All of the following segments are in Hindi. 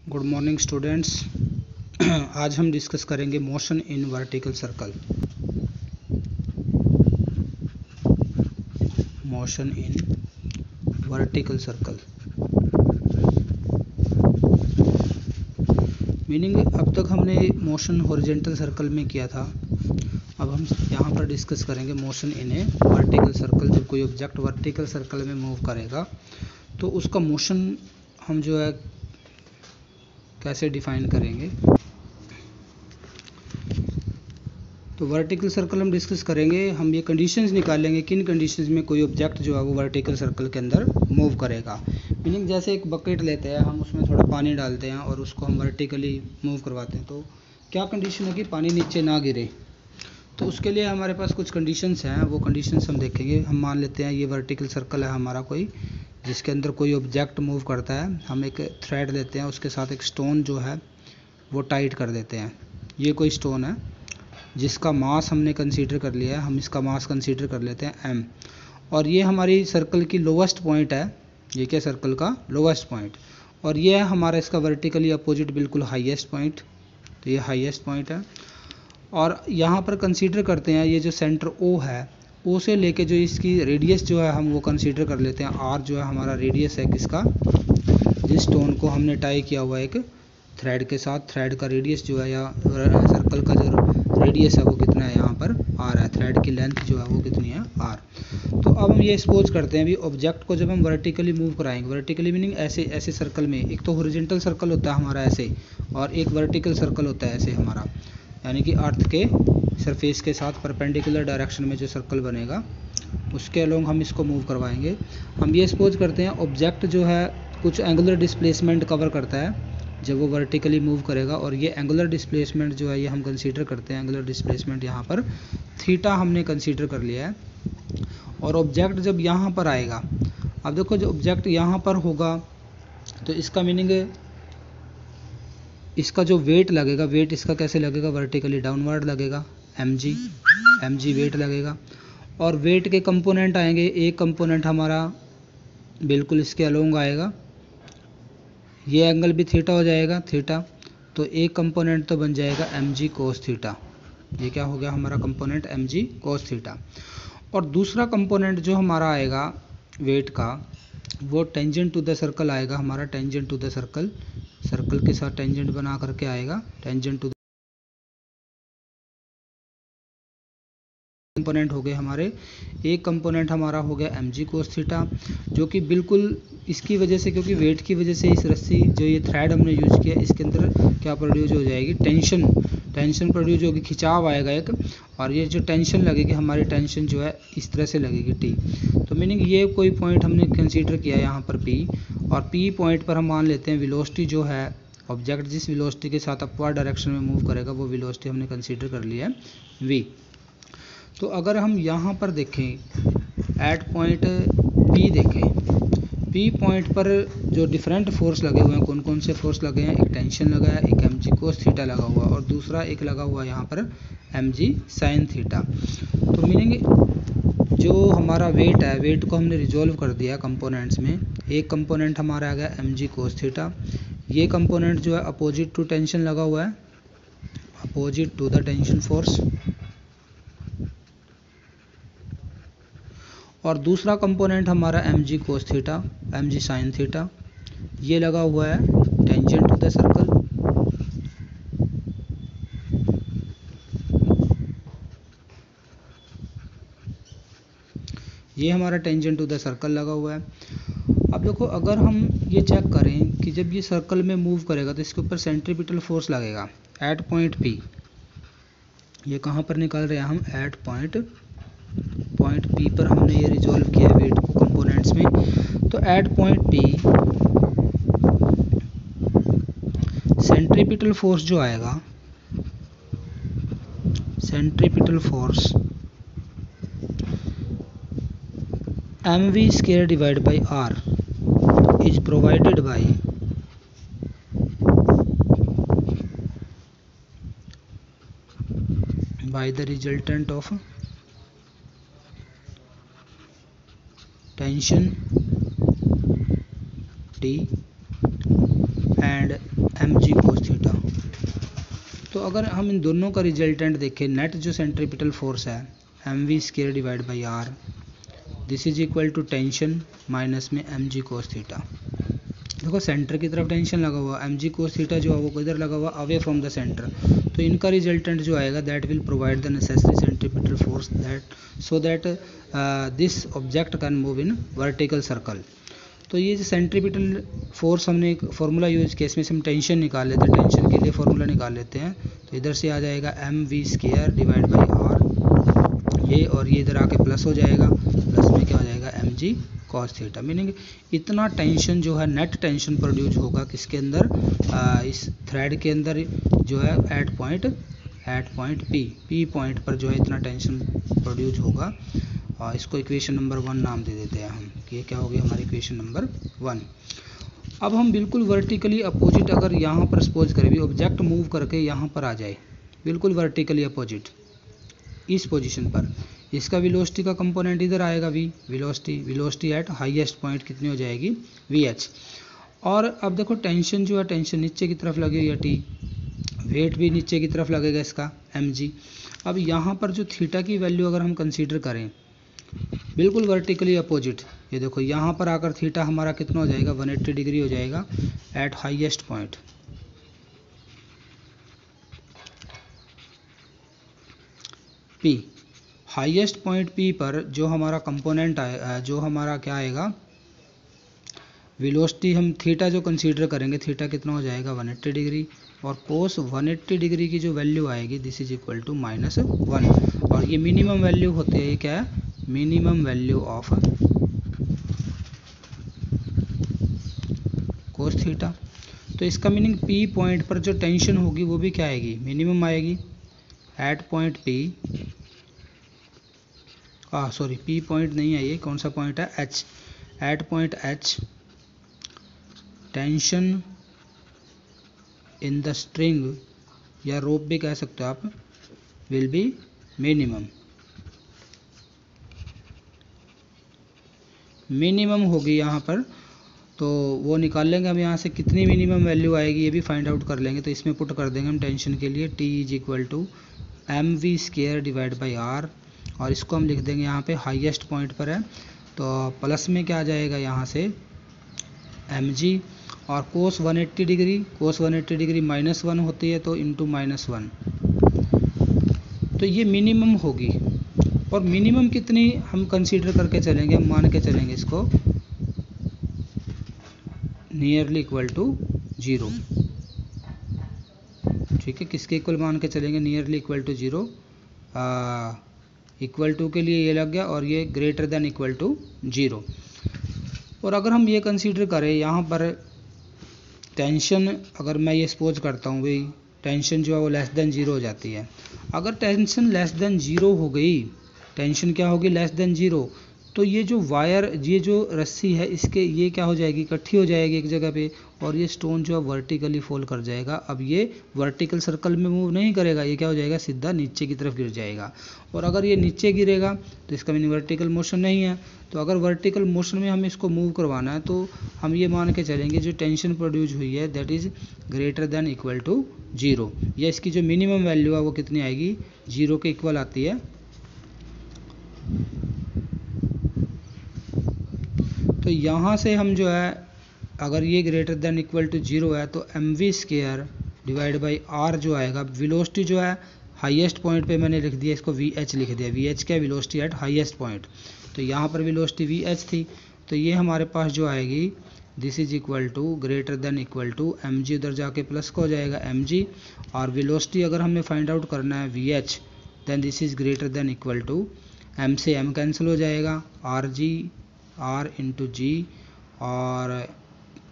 Good morning students. आज हम डिस्कस करेंगे motion in vertical circle. Motion in vertical circle meaning अब तक हमने मोशन हॉरिजॉन्टल सर्कल में किया था। अब हम यहाँ पर डिस्कस करेंगे motion in A vertical circle. जब कोई ऑब्जेक्ट वर्टिकल सर्कल में मूव करेगा तो उसका मोशन हम जो है कैसे डिफाइन करेंगे। तो वर्टिकल सर्कल हम डिस्कस करेंगे। हम ये कंडीशंस निकालेंगे किन कंडीशंस में कोई ऑब्जेक्ट जो है वो वर्टिकल सर्कल के अंदर मूव करेगा। मीनिंग जैसे एक बकेट लेते हैं, हम उसमें थोड़ा पानी डालते हैं और उसको हम वर्टिकली मूव करवाते हैं, तो क्या कंडीशन है कि पानी नीचे ना गिरे। तो उसके लिए हमारे पास कुछ कंडीशंस हैं, वो कंडीशंस हम देखेंगे। हम मान लेते हैं ये वर्टिकल सर्कल है हमारा कोई, जिसके अंदर कोई ऑब्जेक्ट मूव करता है। हम एक थ्रेड लेते हैं, उसके साथ एक स्टोन जो है वो टाइट कर देते हैं। ये कोई स्टोन है जिसका मास हमने कंसीडर कर लिया है। हम इसका मास कंसीडर कर लेते हैं m, और ये हमारी सर्कल की लोवेस्ट पॉइंट है। ये क्या सर्कल का लोवेस्ट पॉइंट, और ये है हमारा इसका वर्टिकली अपोजिट बिल्कुल हाईएस्ट पॉइंट। तो ये हाईएस्ट पॉइंट है। और यहाँ पर कंसीडर करते हैं ये जो सेंटर O है, O से लेके जो इसकी रेडियस जो है हम वो कंसीडर कर लेते हैं। R जो है हमारा रेडियस है किसका, जिस स्टोन को हमने टाई किया हुआ है एक थ्रेड के साथ। थ्रेड का रेडियस जो है या सर्कल का जो रेडियस है वो कितना है, यहाँ पर R है। थ्रेड की लेंथ जो है वो कितनी है, R। तो अब हम ये सपोज करते हैं भी ऑब्जेक्ट को जब हम वर्टिकली मूव कराएंगे, वर्टिकली मीनिंग ऐसे ऐसे सर्कल में, एक तो हॉरिजॉन्टल सर्कल होता है हमारा ऐसे, और एक वर्टिकल सर्कल होता है ऐसे हमारा, यानी कि अर्थ के सरफेस के साथ परपेंडिकुलर डायरेक्शन में जो सर्कल बनेगा उसके अलोंग हम इसको मूव करवाएंगे। हम ये सपोज करते हैं ऑब्जेक्ट जो है कुछ एंगुलर डिस्प्लेसमेंट कवर करता है जब वो वर्टिकली मूव करेगा, और ये एंगुलर डिस्प्लेसमेंट जो है ये हम कंसीडर करते हैं। एंगुलर डिस्प्लेसमेंट यहाँ पर थीटा हमने कंसीडर कर लिया है। और ऑब्जेक्ट जब यहाँ पर आएगा, अब देखो जो ऑब्जेक्ट यहाँ पर होगा तो इसका मीनिंग है इसका जो वेट लगेगा, वेट इसका कैसे लगेगा, वर्टिकली डाउनवर्ड लगेगा, mg वेट लगेगा। और वेट के कंपोनेंट आएंगे, एक कंपोनेंट हमारा बिल्कुल इसके अलोंग आएगा, ये एंगल भी थीटा हो जाएगा, थीटा। तो एक कंपोनेंट तो बन जाएगा mg कोस थीटा। ये क्या हो गया हमारा कंपोनेंट mg कोस थीटा। और दूसरा कंपोनेंट जो हमारा आएगा वेट का, वो टेंजेंट टू द सर्कल आएगा हमारा। Tangent to the circle, circle के साथ टेंजेंट बना करके आएगा। टेंजेंट टू कंपोनेंट हो गए हमारे। एक कंपोनेंट हमारा हो गया mg कोस थीटा, जो कि बिल्कुल इसकी वजह से, क्योंकि वेट की वजह से इस रस्सी जो ये थ्रेड हमने यूज किया इसके अंदर क्या प्रोड्यूस हो जाएगी, टेंशन प्रोड्यूस होगी, खिंचाव आएगा एक। और ये जो टेंशन लगेगी हमारी, टेंशन जो है इस तरह से लगेगी T। तो मीनिंग ये कोई पॉइंट हमने कंसीडर किया है यहाँ पर P, और P पॉइंट पर हम मान लेते हैं वेलोसिटी जो है, ऑब्जेक्ट जिस वेलोसिटी के साथ अपवर्ड डायरेक्शन में मूव करेगा वो वेलोसिटी हमने कंसीडर कर लिया है v। तो अगर हम यहाँ पर देखें एट पॉइंट P देखें, P पॉइंट पर जो डिफरेंट फोर्स लगे हुए हैं, कौन कौन से फोर्स लगे हैं, एक टेंशन लगा है, एक mg कोस थीटा लगा हुआ, और दूसरा एक लगा हुआ यहाँ पर mg साइन थीटा। तो मीनिंग जो हमारा वेट है, वेट को हमने रिजॉल्व कर दिया कंपोनेंट्स में। एक कंपोनेंट हमारा आ गया mg कोस थीटा, ये कंपोनेंट जो है अपोजिट टू टेंशन लगा हुआ है, opposite to the tension force. और दूसरा कंपोनेंट हमारा mg cos theta, mg sine theta, ये लगा हुआ है टेंजेंट टू द सर्कल। ये हमारा टेंजेंट टू द सर्कल लगा हुआ है। अब देखो अगर हम ये चेक करें कि जब ये सर्कल में मूव करेगा तो इसके ऊपर सेंट्रीपिटल फोर्स लगेगा एट पॉइंट P। ये कहाँ पर निकाल रहे हैं हम, एट पॉइंट P पर हमने ये रिजॉल्व किया वेट को कंपोनेंट्स में। तो at point P centripetal force जो आएगा, centripetal force mv square divide by r is provided by the resultant of tension T and mg cos theta. तो अगर हम इन दोनों का रिजल्टेंट देखें, नेट जो सेंट्रीपिटल फोर्स है mv square divide by r, this is equal to tension minus में mg cos थीटा। देखो सेंटर की तरफ टेंशन लगा हुआ, mg cos थीटा जो है वो किधर लगा हुआ, अवे फ्रॉम द सेंटर। तो इनका रिजल्टेंट जो आएगा that will provide the necessary centripetal force that so that this object can move in vertical circle. तो ये जो सेंट्रीपिटल फोर्स हमने एक फार्मूला यूज किया, इसमें से हम टेंशन निकाल लेते हैं, टेंशन के लिए फार्मूला निकाल लेते हैं। तो इधर से आ जाएगा mv square divide by r, ये और ये इधर आके प्लस हो जाएगा, प्लस में क्या हो जाएगा mg cos थीटा। मीनिंग इतना टेंशन जो है नेट टेंशन प्रोड्यूस होगा किसके अंदर, इस थ्रेड के अंदर जो है एट पॉइंट P पॉइंट पर जो है इतना टेंशन प्रोड्यूस होगा। और इसको इक्वेशन नंबर 1 नाम दे देते हैं हम कि ये क्या हो गया हमारी इक्वेशन नंबर 1। अब हम बिल्कुल वर्टिकली अपोजिट अगर यहाँ पर सपोज करें भी ऑब्जेक्ट मूव करके यहाँ पर आ जाए, बिल्कुल वर्टिकली अपोजिट इस पोजीशन पर, इसका वेलोसिटी का कंपोनेंट इधर आएगा v, velocity at highest point कितनी हो जाएगी vh। और अब देखो टेंशन जो है, टेंशन नीचे की तरफ लगी हुई है t, वेट भी नीचे की तरफ लगेगा इसका mg। अब यहाँ पर जो थीटा की वैल्यू अगर हम कंसीडर करें बिल्कुल वर्टिकली अपोजिट, ये देखो यहाँ पर आकर थीटा हमारा कितना हो जाएगा 180 डिग्री हो जाएगा eight highest point. P highest point P पर जो हमारा कंपोनेंट आए, जो हमारा क्या आएगा वेलोसिटी, हम थीटा जो कंसीडर करेंगे, थीटा कितना हो जाएगा 180 डिग्री, और कोस 180 डिग्री की जो वैल्यू आएगी दिस इज इक्वल टू -1। और ये मिनिमम वैल्यू होती है, ये क्या है minimum value of cos theta. तो इसका मीनिंग P पॉइंट पर जो टेंशन होगी वो भी क्या आएगी मिनिमम आएगी at point P, sorry P point नहीं है, ये कौन सा पॉइंट है H, at point H tension in the string या रोप भी कह सकते हो आप, विल बी मिनिमम होगी यहाँ पर। तो वो निकाल लेंगे हम यहाँ से कितनी मिनिमम वैल्यू आएगी ये भी फाइंड आउट कर लेंगे। तो इसमें पुट कर देंगे हम टेंशन के लिए T is equal to mv square divide by r, और इसको हम लिख देंगे यहाँ पे हाईएस्ट पॉइंट पर है तो प्लस में क्या आ जाएगा यहाँ से mg, और कोस 180 डिग्री -1 होती है तो इंटू -1। तो ये मिनिमम होगी, और मिनिमम कितनी हम कंसीडर करके चलेंगे, हम मान के चलेंगे इसको नियरली इक्वल टू 0। ठीक है, किसके इक्वल मान के चलेंगे nearly equal to 0, equal to के लिए ये लग गया और ये ग्रेटर देन इक्वल टू 0। और अगर हम ये कंसीडर करें यहाँ पर टेंशन, अगर मैं ये सपोज करता हूँ भाई टेंशन जो है वो लेस देन 0 हो जाती है। अगर टेंशन लेस देन 0 हो गई, टेंशन क्या होगी लेस देन 0, तो ये जो वायर, ये जो रस्सी है इसके ये क्या हो जाएगी इकट्ठी हो जाएगी एक जगह पे, और ये स्टोन जो है वर्टिकली फॉल कर जाएगा। अब ये वर्टिकल सर्कल में मूव नहीं करेगा, ये क्या हो जाएगा सीधा नीचे की तरफ गिर जाएगा। और अगर ये नीचे गिरेगा तो इसका मीनिंग वर्टिकल मोशन नहीं है। तो अगर वर्टिकल मोशन में हमें इसको मूव करवाना है तो हम ये मान के चलेंगे जो टेंशन प्रोड्यूस हुई है that is greater than equal to 0, या इसकी जो मिनिमम वैल्यू है वो कितनी आएगी 0 के इक्वल आती है। तो यहाँ से हम जो है अगर ये ग्रेटर देन इक्वल टू 0 है तो mv square divide by r जो आएगा, वेलोसिटी जो है हाईएस्ट पॉइंट पे मैंने लिख दिया, इसको vh लिख दिया। vh क्या वेलोसिटी एट हाईएस्ट पॉइंट, तो यहाँ पर वेलोसिटी vh थी, तो ये हमारे पास जो आएगी this is equal to greater than equal to mg, उधर जाके प्लस का हो जाएगा mg, और वेलोसिटी अगर हमें फाइंड आउट करना है vh then this is greater than equal to m से m कैंसिल हो जाएगा, r इंटू जी, और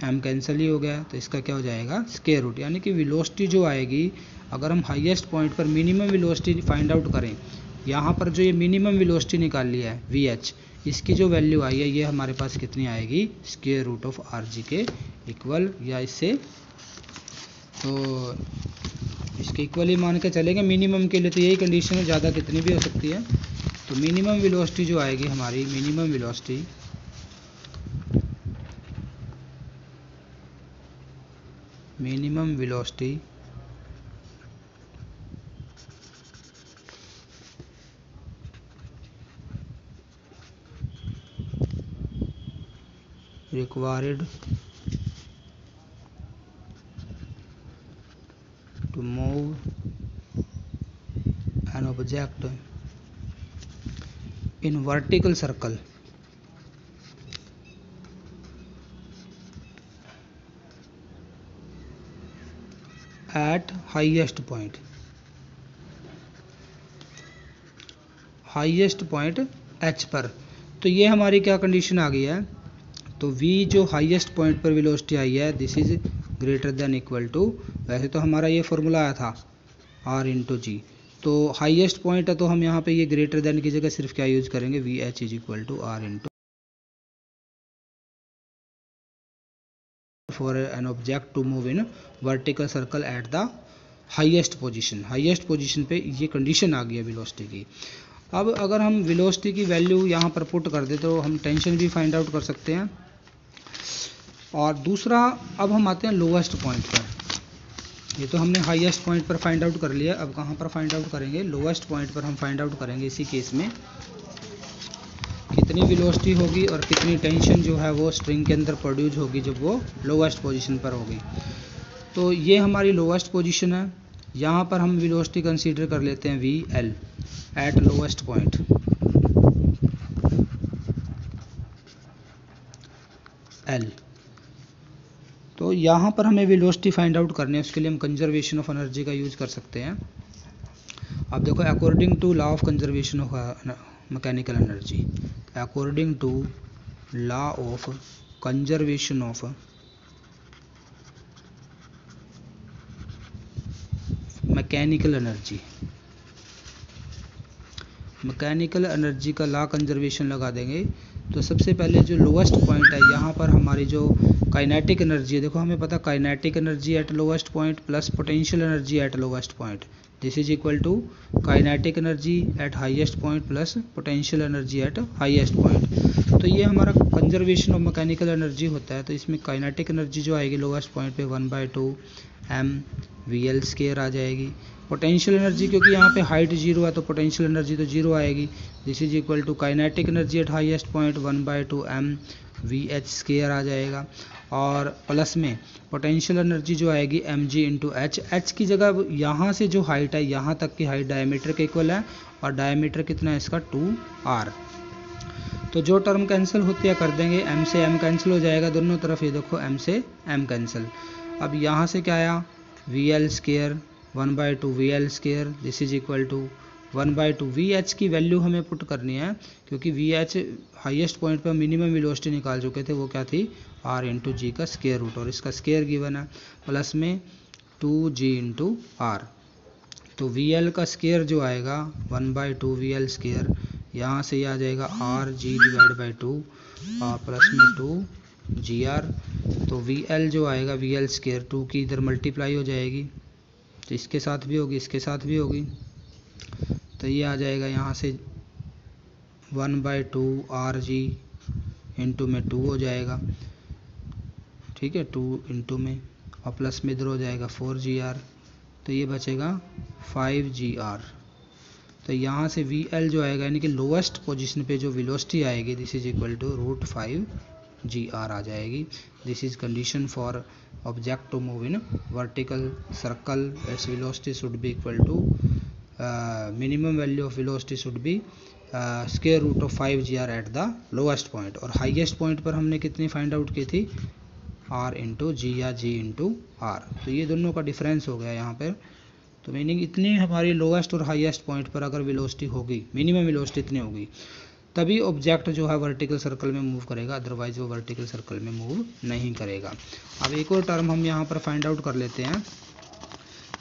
m कैंसिल ही हो गया, तो इसका क्या हो जाएगा स्क्वायर रूट। यानी कि वेलोसिटी जो आएगी अगर हम हाईएस्ट पॉइंट पर मिनिमम वेलोसिटी फाइंड आउट करें, यहाँ पर जो ये मिनिमम वेलोसिटी निकाल लिया है vh, इसकी जो वैल्यू आई है ये हमारे पास कितनी आएगी स्क्वायर रूट ऑफ rg के इक्वल, या इससे तो इसके इक्वल ही मान के चलेंगे मिनिमम के लिए। तो यही कंडीशन है, ज़्यादा कितनी भी हो सकती है। तो मिनिमम वेलोसिटी जो आएगी हमारी, minimum minimum velocity required to move an object in vertical circle at highest point h पर। तो ये हमारी क्या कंडीशन आ गई है, तो v जो हाईएस्ट पॉइंट पर वेलोसिटी आई है this is greater than equal to, वैसे तो हमारा ये फॉर्मूला आया था r इंटू जी, तो हाईएस्ट पॉइंट है तो हम यहाँ पे ये ग्रेटर देन की जगह सिर्फ क्या यूज करेंगे, V H is equal to r into for an object to move in vertical circle at the highest position पे ये कंडीशन आ गई है वेलोसिटी की। अब अगर हम वेलोसिटी की वैल्यू यहाँ पर पुट कर दे तो हम टेंशन भी फाइंड आउट कर सकते हैं। और दूसरा, अब हम आते हैं लोवेस्ट पॉइंट पर। ये तो हमने हाईएस्ट पॉइंट पर फाइंड आउट कर लिया, अब कहाँ पर फाइंड आउट करेंगे, लोवेस्ट पॉइंट पर हम फाइंड आउट करेंगे। इसी केस में कितनी वेलोसिटी होगी और कितनी टेंशन जो है वो स्ट्रिंग के अंदर प्रोड्यूस होगी जब वो लोवेस्ट पोजीशन पर होगी। तो ये हमारी लोवेस्ट पोजीशन है, यहाँ पर हम वेलोसिटी कंसीडर कर लेते हैं V L at lowest point. L, तो यहाँ पर हमें वेलोसिटी फाइंड आउट करनी है, उसके लिए हम कंजर्वेशन ऑफ एनर्जी का यूज कर सकते हैं। अब देखो, according to law of conservation of mechanical energy, according to law of conservation of mechanical energy का लॉ कंजर्वेशन लगा देंगे। तो सबसे पहले जो लोवेस्ट पॉइंट है यहाँ पर हमारी जो काइनेटिक एनर्जी है, देखो हमें पता kinetic energy at lowest point plus potential energy at lowest point, this is equal to kinetic energy at highest point plus potential energy at highest point. तो ये हमारा कंजर्वेशन ऑफ मैकेनिकल एनर्जी होता है। तो इसमें काइनेटिक एनर्जी जो आएगी लोवेस्ट पॉइंट पे 1/2 m VL स्केयर आ जाएगी। पोटेंशियल एनर्जी, क्योंकि यहाँ पे हाइट 0 है तो पोटेंशियल एनर्जी तो 0 आएगी, this is equal to kinetic energy at highest point 1/2 m VH square आ जाएगा। और प्लस में पोटेंशियल एनर्जी जो आएगी mg इंटू एच की जगह यहाँ से जो हाइट है यहाँ तक की हाइट डायमीटर के इक्वल है, और डायमीटर कितना है इसका 2r। तो जो टर्म कैंसिल होती है कर देंगे, m से m कैंसिल हो जाएगा दोनों तरफ, ये देखो m से m कैंसिल। अब यहाँ से क्या आया, VL square 1/2 VL square, this is equal to 1/2 VH की वैल्यू हमें पुट करनी है, क्योंकि VH हाईएस्ट पॉइंट पर मिनिमम वेलोसिटी निकाल चुके थे, वो क्या थी r इंटू जी का स्केयर रूट, और इसका स्केयर गिवन है प्लस में 2g इंटू r। तो VL का स्केयर जो आएगा 1/2 VL स्केयर, यहाँ से ये आ जाएगा rg डिवाइड बाई 2 और प्लस में 2gr। तो VL जो आएगा VL स्केयर 2 की इधर मल्टीप्लाई हो जाएगी, तो इसके साथ भी होगी इसके साथ भी होगी, तो ये आ जाएगा यहाँ से 1/2 rg इंटू में 2 हो जाएगा, ठीक है 2 इंटू में, और प्लस में इधर हो जाएगा 4gr, तो ये बचेगा 5gr। तो यहाँ से VL जो आएगा यानी कि लोवेस्ट पोजीशन पे जो वेलोसिटी आएगी this is equal to √5gr आ जाएगी। This is condition for object to move in vertical circle, its velocity should be equal to minimum value of velocity should be square root of 5gr at the lowest point. और हाईएस्ट पॉइंट पर हमने कितनी फाइंड आउट की थी, r इंटू जी या g इंटू r। तो ये दोनों का डिफरेंस हो गया यहाँ पर। तो मीनिंग इतनी हमारी लोवेस्ट और हाईएस्ट पॉइंट पर अगर वेलोसिटी होगी, मिनिमम वेलोसिटी इतनी होगी, तभी ऑब्जेक्ट जो है वर्टिकल सर्कल में मूव करेगा, अदरवाइज वो वर्टिकल सर्कल में मूव नहीं करेगा। अब एक और टर्म हम यहाँ पर फाइंड आउट कर लेते हैं।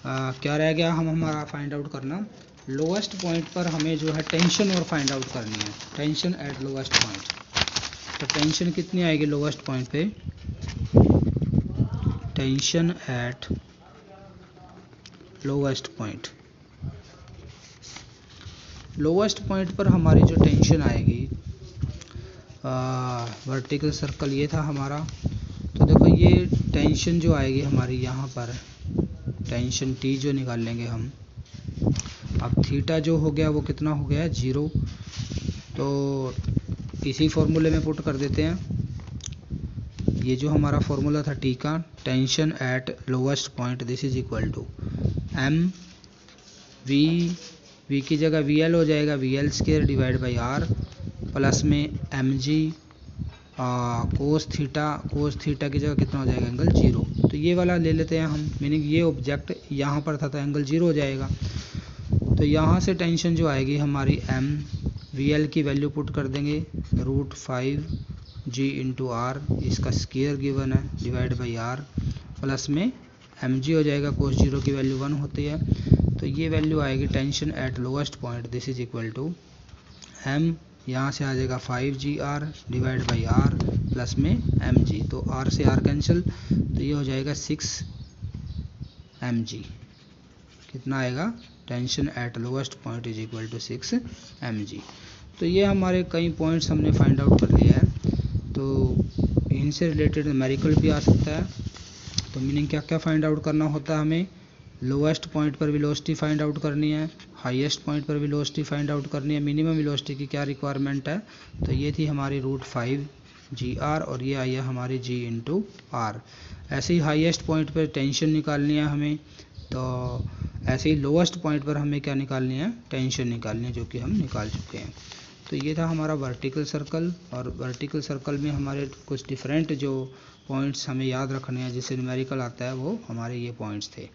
क्या रह गया हम हमारा फाइंड आउट करना, लोवेस्ट पॉइंट पर हमें जो है टेंशन और फाइंड आउट करनी है, टेंशन एट लोवेस्ट पॉइंट। तो टेंशन कितनी आएगी लोवेस्ट पॉइंट पे, tension at lowest point. Lowest point पर हमारी जो टेंशन आएगी, वर्टिकल सर्कल ये था हमारा, तो देखो ये टेंशन जो आएगी हमारी यहाँ पर, टेंशन टी जो निकाल लेंगे हम। अब थीटा जो हो गया वो कितना हो गया 0, तो इसी फॉर्मूले में पुट कर देते हैं। ये जो हमारा फॉर्मूला था टी का, tension at lowest point this is equal to M V की जगह वी एल हो जाएगा, V L square divide by are plus में एम जी कोस थीटा की जगह कितना हो जाएगा एंगल 0। तो ये वाला ले लेते हैं हम, मीनिंग ये ऑब्जेक्ट यहाँ पर था तो एंगल 0 हो जाएगा। तो यहाँ से टेंशन जो आएगी हमारी एम वी एल की वैल्यू पुट कर देंगे √5 जी इंटू आर, इसका स्क्वायर गिवन है, डिवाइड बाई आर प्लस में एम जी हो जाएगा, कोस 0 की वैल्यू 1 होती है। तो ये वैल्यू आएगी tension at lowest point this is equal to m, यहाँ से आ जाएगा 5 g r divide by are plus में एम जी, तो आर से आर कैंसिल, तो ये हो जाएगा 6 एम जी। कितना आएगा, tension at lowest point is equal to 6 M जी। तो ये हमारे कई पॉइंट्स हमने फाइंड आउट कर लिया है। तो इनसे रिलेटेड न्यूमेरिकल भी आ सकता है। तो मीनिंग क्या क्या फाइंड आउट करना होता है हमें, लोवेस्ट पॉइंट पर वेलोसिटी फाइंड आउट करनी है, हाईएस्ट पॉइंट पर वेलोसिटी फाइंड आउट करनी है, मिनिमम वेलोसिटी की क्या रिक्वायरमेंट है। तो ये थी हमारी √5 जी आर और ये आई है हमारी जी इंटू आर। ऐसे ही हाईएस्ट पॉइंट पर टेंशन निकालनी है हमें, तो ऐसे ही लोवेस्ट पॉइंट पर हमें क्या निकालनी है, टेंशन निकालनी है, जो कि हम निकाल चुके हैं। तो ये था हमारा वर्टिकल सर्कल, और वर्टिकल सर्कल में हमारे कुछ डिफरेंट जो पॉइंट्स हमें याद रखने हैं जिससे न्यूमेरिकल आता है, वो हमारे ये पॉइंट्स थे।